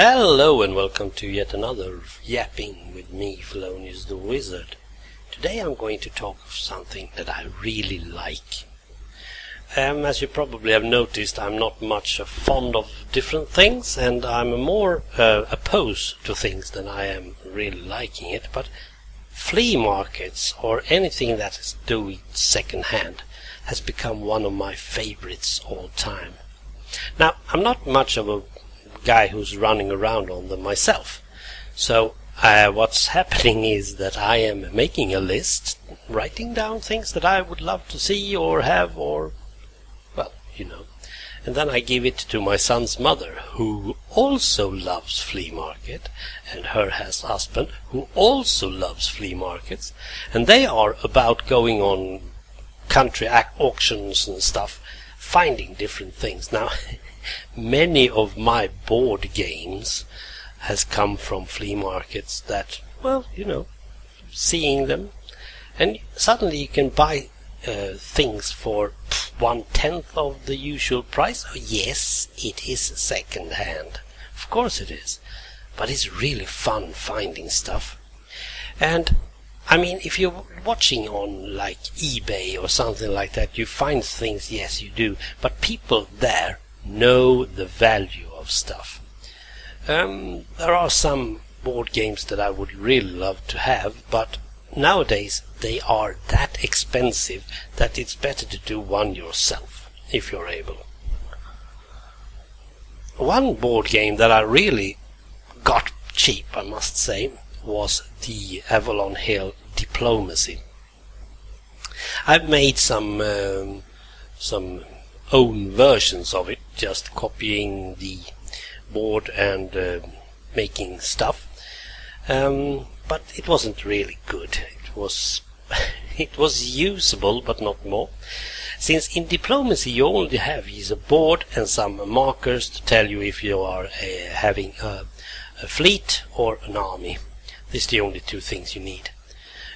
Hello and welcome to yet another Yapping with me, Fellonius the Wizard. Today I'm going to talk of something that I really like. As you probably have noticed, I'm not much fond of different things, and I'm more opposed to things than I am really liking it. But flea markets, or anything that is doing second hand, has become one of my favorites all time. Now, I'm not much of a guy who's running around on them myself. So what's happening is that I am making a list, writing down things that I would love to see or have, or, well, and then I give it to my son's mother, who also loves flea market, and her husband, who also loves flea markets, and they are about going on country auctions and stuff, finding different things. Now, many of my board games has come from flea markets that, well, seeing them, and suddenly you can buy things for 1/10 of the usual price. Oh, yes, it is second hand. Of course it is. But it's really fun finding stuff. And I mean, if you're watching on like eBay or something like that, you find things, yes you do, but people there know the value of stuff. There are some board games that I would really love to have, but nowadays they are that expensive that it's better to do one yourself, if you're able. One board game that I really got cheap, I must say, was the Avalon Hill Diplomacy. I've made some own versions of it, just copying the board and making stuff, but it wasn't really good. It was usable, but not more, since in diplomacy you only have a board and some markers to tell you if you are having a fleet or an army. These are the only two things you need,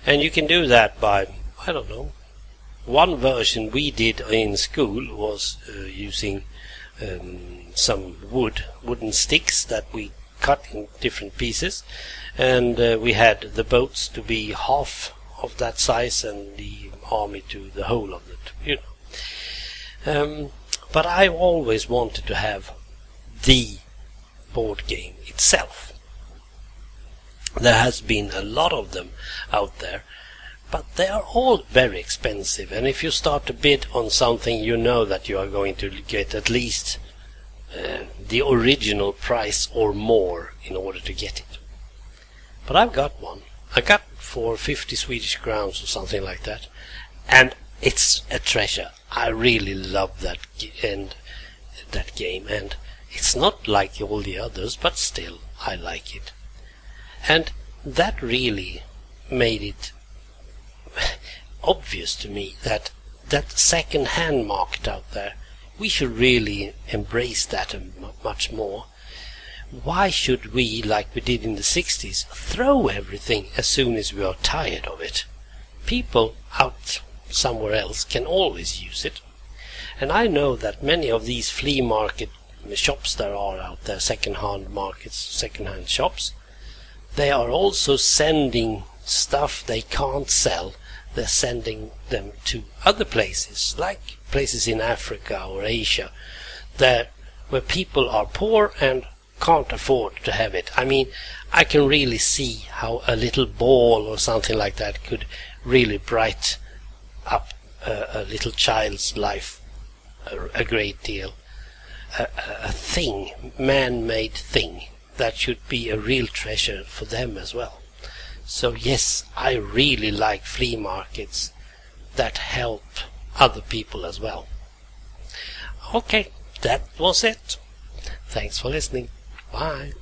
and you can do that by, I don't know, one version we did in school was using some wooden sticks that we cut in different pieces, and we had the boats to be half of that size and the army to the whole of it, but I always wanted to have the board game itself. There has been a lot of them out there, but they are all very expensive, and if you start to bid on something, you know that you are going to get at least the original price or more in order to get it. But I've got one. I got it for 50 Swedish crowns or something like that, and it's a treasure. I really love that game, and it's not like all the others, but still I like it. And that really made it obvious to me that second hand market out there, we should really embrace that much more. Why should we, like we did in the 60s, throw everything as soon as we are tired of it? People out somewhere else can always use it. And I know that many of these flea market shops that are out there, second-hand markets, second-hand shops, they are also sending stuff they can't sell. They're sending them to other places, like places in Africa or Asia, where people are poor and can't afford to have it. I mean, I can really see how a little ball or something like that could really brighten up a little child's life a great deal. A thing, man-made thing, that should be a real treasure for them as well. So yes, I really like flea markets that help other people as well. Okay, that was it. Thanks for listening. Bye.